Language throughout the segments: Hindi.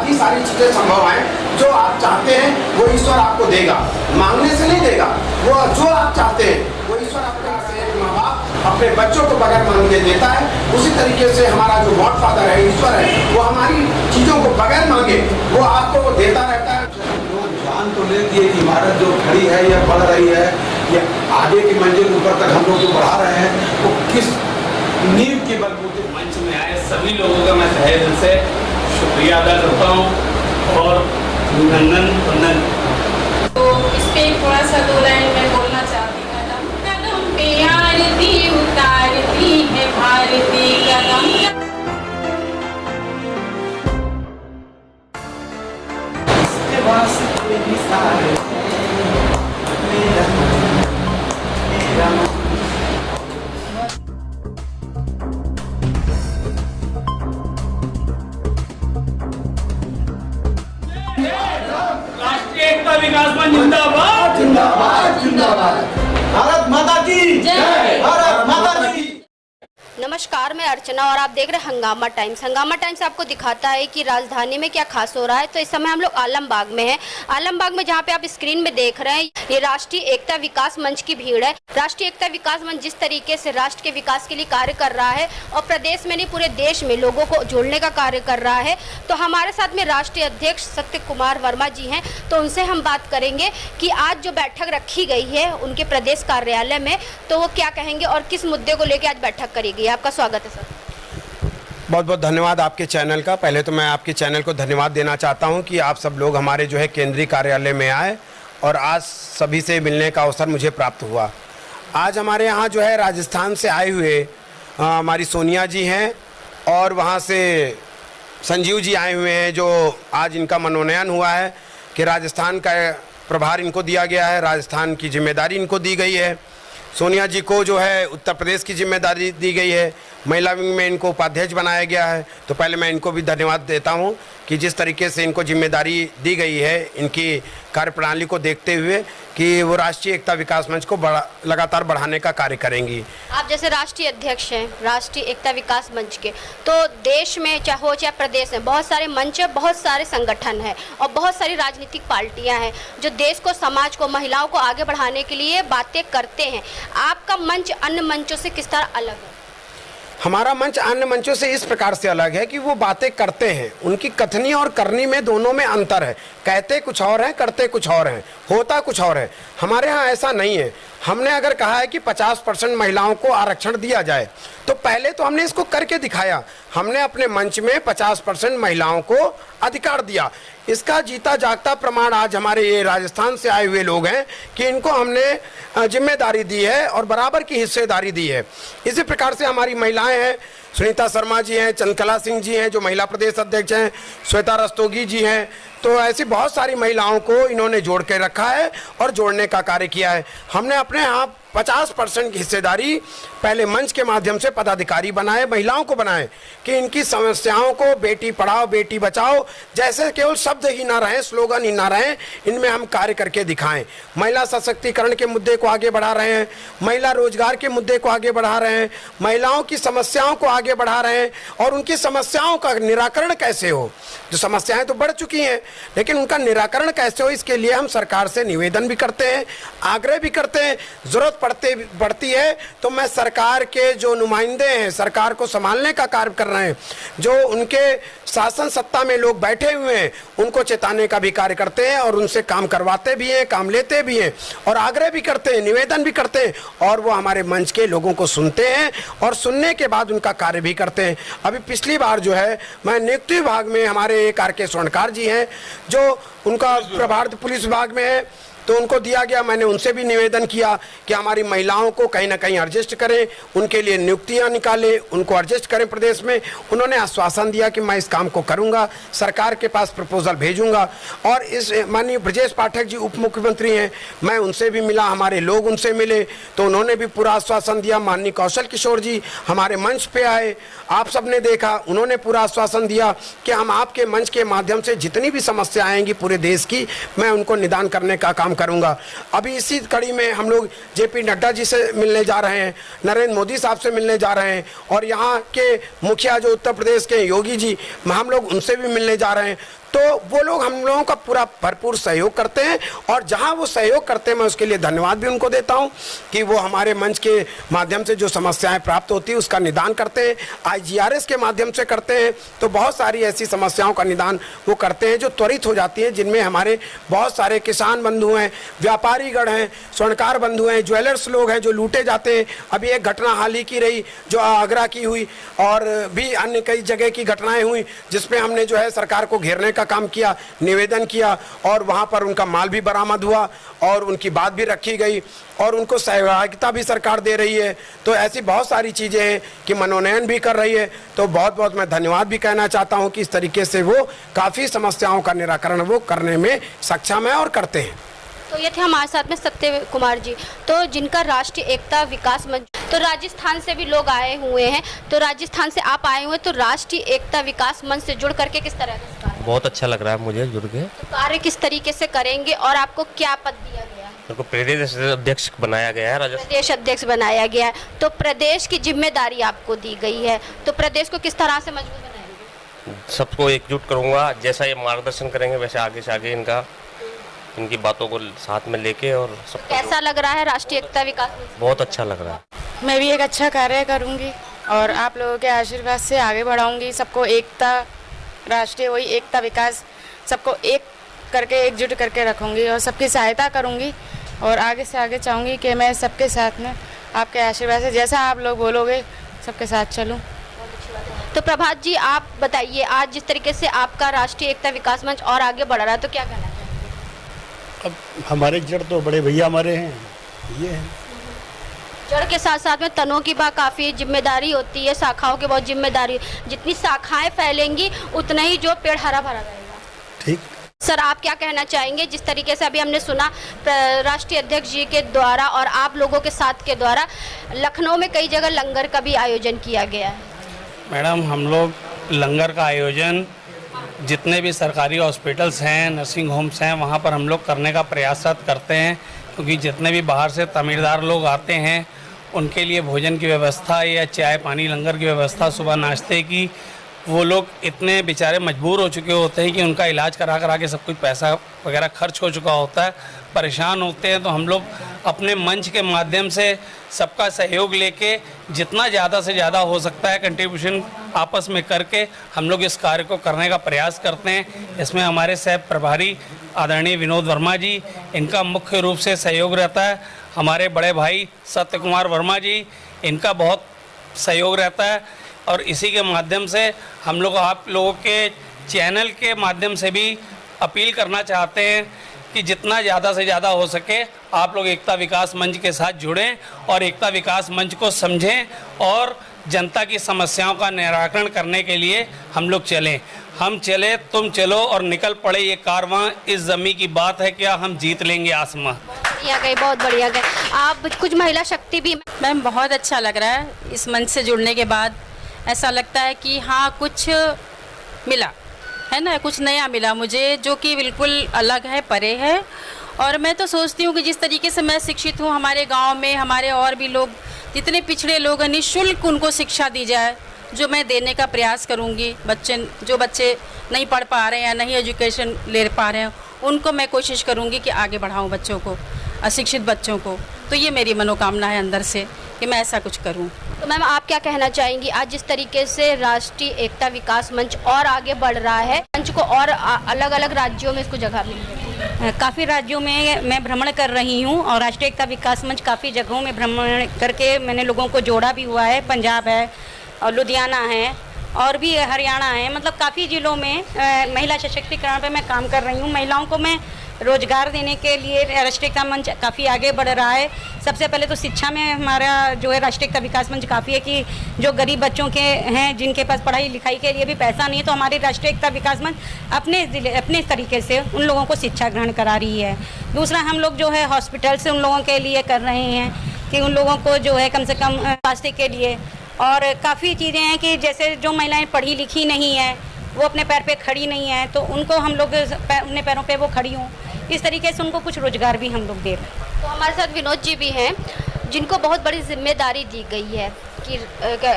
आदि सारी चीजें संभव हैं। जो आप चाहते हैं वो ईश्वर आपको देगा, मांगने से नहीं देगा। वो जो आप चाहते हैं वो ईश्वर आपको माँ बाप अपने बच्चों को बगैर मांगे देता है। उसी तरीके से हमारा जो गॉड फादर है, ईश्वर है, वो हमारी चीजों को बगैर मांगे वो आपको वो देता रहता है। जान तो लेती है इमारत जो खड़ी है या बढ़ रही है, या आगे की मंजिल ऊपर तक हम लोग जो बढ़ा रहे हैं, वो किस नींव के बलबूते। मंच में आए सभी लोगों का मैं तहे दिल से शुक्रिया अदा करता हूँ और अभिनंदन वंदन। तो इस पे थोड़ा सा 2 लाइन में बोलना चाहती हूँ। कदम कदम पे आरती उतारती है भारती, कदम राष्ट्रीय एकता विकास मंच जिंदाबाद जिंदाबाद जिंदाबाद। भारत माता की जय, भारत माता की। नमस्कार, मैं अर्चना और आप देख रहे हैं हंगामा टाइम्स। हंगामा टाइम्स आपको दिखाता है कि राजधानी में क्या खास हो रहा है। तो इस समय हम लोग आलमबाग में हैं। आलमबाग में जहां पे आप स्क्रीन में देख रहे हैं, ये राष्ट्रीय एकता विकास मंच की भीड़ है। राष्ट्रीय एकता विकास मंच जिस तरीके से राष्ट्र के विकास के लिए कार्य कर रहा है और प्रदेश में नहीं पूरे देश में लोगों को जोड़ने का कार्य कर रहा है, तो हमारे साथ में राष्ट्रीय अध्यक्ष सत्य कुमार वर्मा जी हैं। तो उनसे हम बात करेंगे कि आज जो बैठक रखी गई है उनके प्रदेश कार्यालय में, तो वो क्या कहेंगे और किस मुद्दे को लेकर आज बैठक करी गई। आपका स्वागत है सर। बहुत बहुत धन्यवाद आपके चैनल का। पहले तो मैं आपके चैनल को धन्यवाद देना चाहता हूं कि आप सब लोग हमारे जो है केंद्रीय कार्यालय में आए और आज सभी से मिलने का अवसर मुझे प्राप्त हुआ। आज हमारे यहाँ जो है राजस्थान से आए हुए हमारी सोनिया जी हैं और वहाँ से संजीव जी आए हुए हैं, जो आज इनका मनोनयन हुआ है कि राजस्थान का प्रभार इनको दिया गया है, राजस्थान की जिम्मेदारी इनको दी गई है। सोनिया जी को जो है उत्तर प्रदेश की जिम्मेदारी दी गई है, महिला विंग में इनको उपाध्यक्ष बनाया गया है। तो पहले मैं इनको भी धन्यवाद देता हूं कि जिस तरीके से इनको जिम्मेदारी दी गई है, इनकी कार्यप्रणाली को देखते हुए कि वो राष्ट्रीय एकता विकास मंच को लगातार बढ़ाने का कार्य करेंगी। आप जैसे राष्ट्रीय अध्यक्ष हैं राष्ट्रीय एकता विकास मंच के, तो देश में चाहे हो चाहे प्रदेश में बहुत सारे मंच है, बहुत सारे संगठन है और बहुत सारी राजनीतिक पार्टियां हैं जो देश को, समाज को, महिलाओं को आगे बढ़ाने के लिए बातें करते हैं। आपका मंच अन्य मंचों से किस तरह अलग है? हमारा मंच अन्य मंचों से इस प्रकार से अलग है कि वो बातें करते हैं, उनकी कथनी और करनी में दोनों में अंतर है। कहते कुछ और हैं, करते कुछ और हैं, होता कुछ और है। हमारे यहाँ ऐसा नहीं है। हमने अगर कहा है कि 50% महिलाओं को आरक्षण दिया जाए, तो पहले तो हमने इसको करके दिखाया। हमने अपने मंच में 50% महिलाओं को अधिकार दिया। इसका जीता जागता प्रमाण आज हमारे ये राजस्थान से आए हुए लोग हैं कि इनको हमने जिम्मेदारी दी है और बराबर की हिस्सेदारी दी है। इसी प्रकार से हमारी महिलाएं हैं, सुनीता शर्मा जी हैं, चंद्रकला सिंह जी हैं जो महिला प्रदेश अध्यक्ष हैं, श्वेता रस्तोगी जी हैं। तो ऐसी बहुत सारी महिलाओं को इन्होंने जोड़ के रखा है और जोड़ने का कार्य किया है। हमने अपने यहाँ 50% की हिस्सेदारी पहले मंच के माध्यम से पदाधिकारी बनाए, महिलाओं को बनाए कि इनकी समस्याओं को बेटी पढ़ाओ बेटी बचाओ जैसे केवल शब्द ही ना रहें, स्लोगन ही ना रहें, इनमें हम कार्य करके दिखाएं। महिला सशक्तिकरण के मुद्दे को आगे बढ़ा रहे हैं, महिला रोजगार के मुद्दे को आगे बढ़ा रहे हैं, महिलाओं की समस्याओं को आगे बढ़ा रहे हैं और उनकी समस्याओं का निराकरण कैसे हो। जो समस्याएं तो बढ़ चुकी हैं लेकिन उनका निराकरण कैसे हो, इसके लिए हम सरकार से निवेदन भी करते हैं, आग्रह भी करते हैं। जरूरत पड़ती है तो मैं सरकार के जो नुमाइंदे हैं, सरकार को संभालने का कार्य कर रहे हैं, जो उनके शासन सत्ता में लोग बैठे हुए हैं, उनको चेताने का भी कार्य करते हैं और उनसे काम करवाते भी हैं, काम लेते भी हैं और आग्रह भी करते हैं, निवेदन भी करते हैं और वो हमारे मंच के लोगों को सुनते हैं और सुनने के बाद उनका कार्य भी करते हैं। अभी पिछली बार जो है मैं नियुक्ति विभाग में हमारे एक आर के स्वर्णकार जी हैं जो उनका प्रभार पुलिस विभाग में है, तो उनको दिया गया। मैंने उनसे भी निवेदन किया कि हमारी महिलाओं को कहीं ना कहीं एडजस्ट करें, उनके लिए नियुक्तियां निकालें, उनको एडजस्ट करें प्रदेश में। उन्होंने आश्वासन दिया कि मैं इस काम को करूंगा, सरकार के पास प्रपोजल भेजूंगा। और इस माननीय ब्रजेश पाठक जी उप मुख्यमंत्री हैं, मैं उनसे भी मिला, हमारे लोग उनसे मिले तो उन्होंने भी पूरा आश्वासन दिया। माननीय कौशल किशोर जी हमारे मंच पे आए, आप सबने देखा, उन्होंने पूरा आश्वासन दिया कि हम आपके मंच के माध्यम से जितनी भी समस्या आएंगी पूरे देश की, मैं उनको निदान करने का काम करूंगा। अभी इसी कड़ी में हम लोग जेपी नड्डा जी से मिलने जा रहे हैं, नरेंद्र मोदी साहब से मिलने जा रहे हैं और यहाँ के मुखिया जो उत्तर प्रदेश के योगी जी, हम लोग उनसे भी मिलने जा रहे हैं। तो वो लोग हम लोगों का पूरा भरपूर सहयोग करते हैं, और जहां वो सहयोग करते हैं मैं उसके लिए धन्यवाद भी उनको देता हूं कि वो हमारे मंच के माध्यम से जो समस्याएं प्राप्त होती है उसका निदान करते हैं, IGRS के माध्यम से करते हैं। तो बहुत सारी ऐसी समस्याओं का निदान वो करते हैं जो त्वरित हो जाती है, जिनमें हमारे बहुत सारे किसान बंधु हैं, व्यापारीगण हैं, स्वर्णकार बंधु हैं, ज्वेलर्स लोग हैं जो लूटे जाते हैं। अभी एक घटना हाल ही की रही जो आगरा की हुई, और भी अन्य कई जगह की घटनाएं हुई जिसमें हमने जो है सरकार को घेरने का काम किया, निवेदन किया, और वहां पर उनका माल भी बरामद हुआ और उनकी बात भी रखी गई और उनको सहभागिता भी सरकार दे रही है। तो ऐसी बहुत सारी चीज़ें हैं कि मनोनयन भी कर रही है। तो बहुत बहुत मैं धन्यवाद भी कहना चाहता हूं कि इस तरीके से वो काफ़ी समस्याओं का निराकरण वो करने में सक्षम है और करते हैं। तो ये थे हमारे साथ में सत्य कुमार जी, तो जिनका राष्ट्रीय एकता विकास मंच, तो राजस्थान से भी लोग आए हुए हैं। तो राजस्थान से आप आए हुए, तो राष्ट्रीय एकता विकास मंच से जुड़ करके किस तरह का कार्य? बहुत अच्छा लग रहा है मुझे जुड़ के। तो कार्य किस तरीके से करेंगे और आपको क्या पद दिया गया है? मेरे को प्रदेश अध्यक्ष बनाया गया है, राजस्थान प्रदेश अध्यक्ष बनाया गया है। तो प्रदेश की जिम्मेदारी आपको दी गई है, तो प्रदेश को किस तरह से मजबूत बनाएंगे? सबको एकजुट करूंगा, जैसा ये मार्गदर्शन करेंगे वैसे आगे से आगे इनकी बातों को साथ में लेके। और सब कैसा लग रहा है राष्ट्रीय एकता विकास मंच? बहुत अच्छा लग रहा है। मैं भी एक अच्छा कार्य करूंगी और आप लोगों के आशीर्वाद से आगे बढ़ाऊंगी। सबको एकता, राष्ट्रीय वही एकता विकास, सबको एक करके एकजुट करके रखूंगी और सबकी सहायता करूंगी। और आगे से आगे चाहूँगी कि मैं सबके साथ में आपके आशीर्वाद से जैसा आप लोग बोलोगे सबके साथ चलूँ। तो प्रभात जी, आप बताइए, आज जिस तरीके से आपका राष्ट्रीय एकता विकास मंच और आगे बढ़ रहा है, तो क्या कहना है? अब हमारे जड़ तो बड़े भैया हमारे हैं, ये है। जड़ के साथ साथ में तनों की काफ़ी जिम्मेदारी होती है, शाखाओं की बहुत जिम्मेदारी। जितनी शाखाएं फैलेंगी उतना ही जो पेड़ हरा भरा रहेगा। ठीक। सर, आप क्या कहना चाहेंगे? जिस तरीके से अभी हमने सुना राष्ट्रीय अध्यक्ष जी के द्वारा और आप लोगों के साथ के द्वारा लखनऊ में कई जगह लंगर का भी आयोजन किया गया है। मैडम, हम लोग लंगर का आयोजन जितने भी सरकारी हॉस्पिटल्स हैं, नर्सिंग होम्स हैं, वहाँ पर हम लोग करने का प्रयास करते हैं, क्योंकि जितने भी बाहर से तमीरदार लोग आते हैं उनके लिए भोजन की व्यवस्था या चाय पानी लंगर की व्यवस्था, सुबह नाश्ते की, वो लोग इतने बेचारे मजबूर हो चुके होते हैं कि उनका इलाज करा के सब कुछ पैसा वगैरह खर्च हो चुका होता है, परेशान होते हैं। तो हम लोग अपने मंच के माध्यम से सबका सहयोग लेके जितना ज़्यादा से ज़्यादा हो सकता है कंट्रीब्यूशन आपस में करके हम लोग इस कार्य को करने का प्रयास करते हैं। इसमें हमारे सह प्रभारी आदरणीय विनोद वर्मा जी, इनका मुख्य रूप से सहयोग रहता है। हमारे बड़े भाई सत्य कुमार वर्मा जी, इनका बहुत सहयोग रहता है। और इसी के माध्यम से हम लोग आप लोगों के चैनल के माध्यम से भी अपील करना चाहते हैं कि जितना ज़्यादा से ज़्यादा हो सके आप लोग एकता विकास मंच के साथ जुड़ें और एकता विकास मंच को समझें और जनता की समस्याओं का निराकरण करने के लिए हम लोग चलें। हम चले, तुम चलो और निकल पड़े ये कारवां, इस ज़मीं की बात है क्या, हम जीत लेंगे आसमां। बढ़िया गए, बहुत बढ़िया गए। आप कुछ महिला शक्ति भी। मैम, बहुत अच्छा लग रहा है इस मंच से जुड़ने के बाद। ऐसा लगता है कि हाँ, कुछ मिला है ना, कुछ नया मिला मुझे, जो कि बिल्कुल अलग है, परे है। और मैं तो सोचती हूँ कि जिस तरीके से मैं शिक्षित हूँ, हमारे गांव में हमारे और भी लोग जितने पिछड़े लोग हैं, निःशुल्क उनको शिक्षा दी जाए, जो मैं देने का प्रयास करूँगी। जो बच्चे नहीं पढ़ पा रहे हैं या नहीं एजुकेशन ले पा रहे हैं, उनको मैं कोशिश करूँगी कि आगे बढ़ाऊँ बच्चों को, अशिक्षित बच्चों को। तो ये मेरी मनोकामना है अंदर से कि मैं ऐसा कुछ करूँ। तो मैम, आप क्या कहना चाहेंगी? आज जिस तरीके से राष्ट्रीय एकता विकास मंच और आगे बढ़ रहा है, मंच को और अलग अलग राज्यों में इसको जगह मिल रही है। काफ़ी राज्यों में मैं भ्रमण कर रही हूँ और राष्ट्रीय एकता विकास मंच काफ़ी जगहों में भ्रमण करके मैंने लोगों को जोड़ा भी हुआ है। पंजाब है और लुधियाना है और भी हरियाणा है, मतलब काफ़ी ज़िलों में महिला सशक्तिकरण पे मैं काम कर रही हूँ। महिलाओं को मैं रोजगार देने के लिए राष्ट्रीय एकता मंच काफ़ी आगे बढ़ रहा है। सबसे पहले तो शिक्षा में हमारा जो है राष्ट्रीय एकता विकास मंच काफ़ी है कि जो गरीब बच्चों के हैं, जिनके पास पढ़ाई लिखाई के लिए भी पैसा नहीं है, तो हमारी राष्ट्रीय एकता विकास मंच अपने तरीके से उन लोगों को शिक्षा ग्रहण करा रही है। दूसरा, हम लोग जो है हॉस्पिटल से उन लोगों के लिए कर रहे हैं कि उन लोगों को जो है कम से कम स्वास्थ्य के लिए, और काफ़ी चीज़ें हैं कि जैसे जो महिलाएँ पढ़ी लिखी नहीं है, वो अपने पैर पे खड़ी नहीं है, तो उनको हम लोग अपने पैरों पे वो खड़ी हों, इस तरीके से उनको कुछ रोजगार भी हम लोग दे रहे हैं। तो हमारे साथ विनोद जी भी हैं, जिनको बहुत बड़ी जिम्मेदारी दी गई है। कि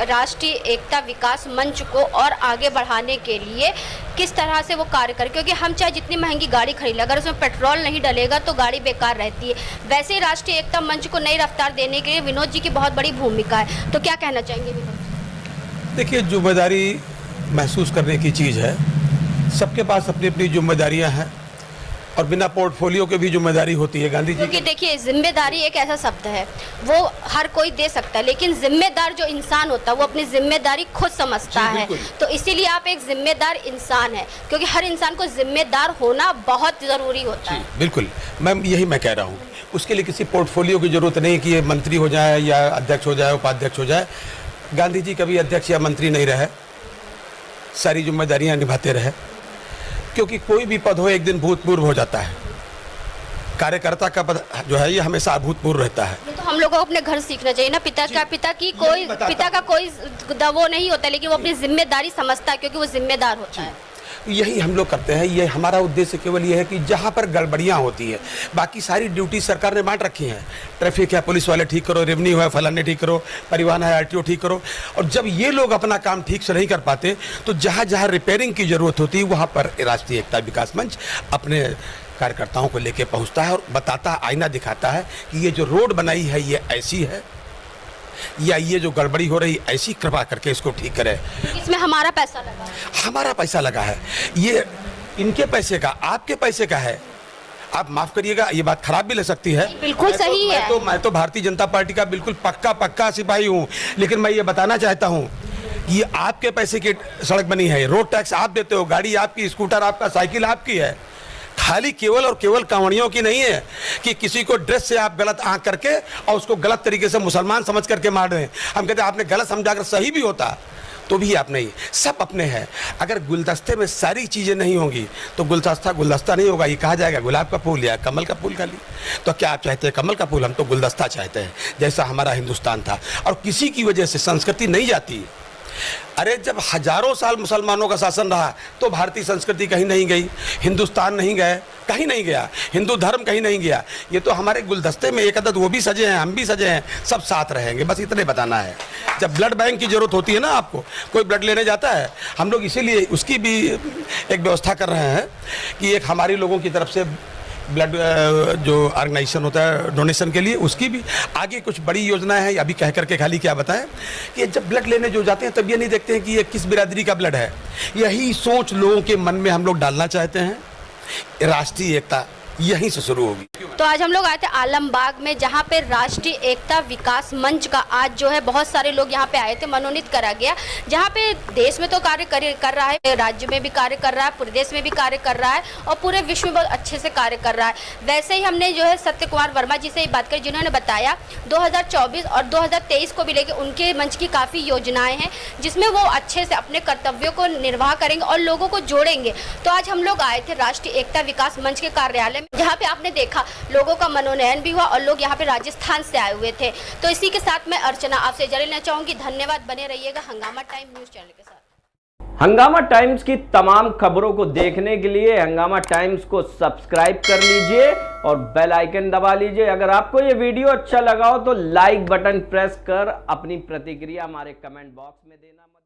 राष्ट्रीय एकता विकास मंच को और आगे बढ़ाने के लिए किस तरह से वो कार्य करे, क्योंकि हम चाहे जितनी महंगी गाड़ी खरीद लें, अगर उसमें पेट्रोल नहीं डलेगा तो गाड़ी बेकार रहती है। वैसे ही राष्ट्रीय एकता मंच को नई रफ्तार देने के लिए विनोद जी की बहुत बड़ी भूमिका है, तो क्या कहना चाहेंगे विनोद? देखिए, जिम्मेदारी महसूस करने की चीज़ है, सबके पास अपनी अपनी जिम्मेदारियां हैं और बिना पोर्टफोलियो के भी जिम्मेदारी होती है। गांधी जी क्योंकि देखिए, जिम्मेदारी एक ऐसा शब्द है, वो हर कोई दे सकता है, लेकिन जिम्मेदार जो इंसान होता है वो अपनी जिम्मेदारी खुद समझता है। तो इसीलिए आप एक जिम्मेदार इंसान है, क्योंकि हर इंसान को जिम्मेदार होना बहुत ज़रूरी होता है। बिल्कुल, मैं कह रहा हूँ, उसके लिए किसी पोर्टफोलियो की जरूरत नहीं कि ये मंत्री हो जाए या अध्यक्ष हो जाए, उपाध्यक्ष हो जाए। गांधी जी कभी अध्यक्ष या मंत्री नहीं रहे, सारी जिम्मेदारियां निभाते रहे, क्योंकि कोई भी पद हो एक दिन भूतपूर्व हो जाता है। कार्यकर्ता का पद जो है ये हमेशा अभूतपूर्व रहता है। तो हम लोगों को अपने घर सीखना चाहिए ना, पिता का कोई वो नहीं होता, लेकिन वो अपनी जिम्मेदारी समझता है, क्योंकि वो जिम्मेदार होता है। यही हम लोग करते हैं। ये हमारा उद्देश्य केवल ये है कि जहाँ पर गड़बड़ियाँ होती है, बाकी सारी ड्यूटी सरकार ने बांट रखी हैं। ट्रैफिक है, पुलिस वाले ठीक करो, रेवेन्यू है, फलाने ठीक करो, परिवहन है, आरटीओ ठीक करो। और जब ये लोग अपना काम ठीक से नहीं कर पाते तो जहाँ जहाँ रिपेयरिंग की जरूरत होती है वहाँ पर राष्ट्रीय एकता विकास मंच अपने कार्यकर्ताओं को लेके पहुँचता है और बताता है, आईना दिखाता है कि ये जो रोड बनाई है ये ऐसी है, या ये जो गड़बड़ी हो रही ऐसी, कृपा करके इसको ठीक करें। इसमें हमारा पैसा लगा है। हमारा पैसा लगा है, ये इनके पैसे का, आपके पैसे का है। आप माफ करिएगा, ये बात खराब भी लग सकती है। बिल्कुल सही है। मैं तो भारतीय जनता पार्टी का बिल्कुल पक्का सिपाही हूँ, लेकिन मैं ये बताना चाहता हूँ कि आपके पैसे की सड़क बनी है, रोड टैक्स आप देते हो, गाड़ी आपकी, स्कूटर आपका, साइकिल आपकी है। खाली केवल और केवल कांवड़ियों की नहीं है कि किसी को ड्रेस से आप गलत आंक करके और उसको गलत तरीके से मुसलमान समझ करके मार रहे हैं। हम कहते हैं आपने गलत समझा, अगर सही भी होता तो भी आप नहीं, सब अपने हैं। अगर गुलदस्ते में सारी चीज़ें नहीं होंगी तो गुलदस्ता नहीं होगा। ये कहा जाएगा गुलाब का फूल या कमल का फूल खाली। तो क्या आप चाहते हैं कमल का फूल? हम तो गुलदस्ता चाहते हैं, जैसा हमारा हिंदुस्तान था। और किसी की वजह से संस्कृति नहीं जाती। अरे जब हजारों साल मुसलमानों का शासन रहा तो भारतीय संस्कृति कहीं नहीं गई, हिंदुस्तान नहीं गए, कहीं नहीं गया, हिंदू धर्म कहीं नहीं गया। ये तो हमारे गुलदस्ते में एक अदद वो भी सजे हैं, हम भी सजे हैं, सब साथ रहेंगे, बस इतने बताना है। जब ब्लड बैंक की जरूरत होती है ना, आपको कोई ब्लड लेने जाता है, हम लोग इसीलिए उसकी भी एक व्यवस्था कर रहे हैं कि एक हमारी लोगों की तरफ से ब्लड जो ऑर्गेनाइजेशन होता है डोनेशन के लिए, उसकी भी आगे कुछ बड़ी योजना है। अभी कह करके खाली क्या बताएं कि जब ब्लड लेने जो जाते हैं तब ये नहीं देखते हैं कि ये किस बिरादरी का ब्लड है। यही सोच लोगों के मन में हम लोग डालना चाहते हैं। राष्ट्रीय एकता यहीं से शुरू होगी। तो आज हम लोग आए थे आलमबाग में, जहाँ पे राष्ट्रीय एकता विकास मंच का आज जो है बहुत सारे लोग यहाँ पे आए थे, मनोनीत करा गया। जहाँ पे देश में तो कार्य कर रहा है, राज्य में भी कार्य कर रहा है, पूरे देश में भी कार्य कर रहा है और पूरे विश्व में बहुत अच्छे से कार्य कर रहा है। वैसे ही हमने जो है सत्य कुमार वर्मा जी से बात करी, जिन्होंने बताया 2024 और 2023 को भी लेके उनके मंच की काफ़ी योजनाएं हैं, जिसमें वो अच्छे से अपने कर्तव्यों को निर्वाह करेंगे और लोगों को जोड़ेंगे। तो आज हम लोग आए थे राष्ट्रीय एकता विकास मंच के कार्यालय, जहाँ पे आपने देखा लोगों का मनोनयन भी हुआ और लोग यहाँ पे राजस्थान से आए हुए थे। तो इसी के साथ मैं अर्चना आपसे इजाज़त लेना चाहूँगी। धन्यवाद, बने रहिएगा हंगामा टाइम न्यूज़ चैनल के साथ। हंगामा टाइम्स की तमाम खबरों को देखने के लिए हंगामा टाइम्स को सब्सक्राइब कर लीजिए और बेल आइकन दबा लीजिए। अगर आपको ये वीडियो अच्छा लगा हो तो लाइक बटन प्रेस कर अपनी प्रतिक्रिया हमारे कमेंट बॉक्स में देना मत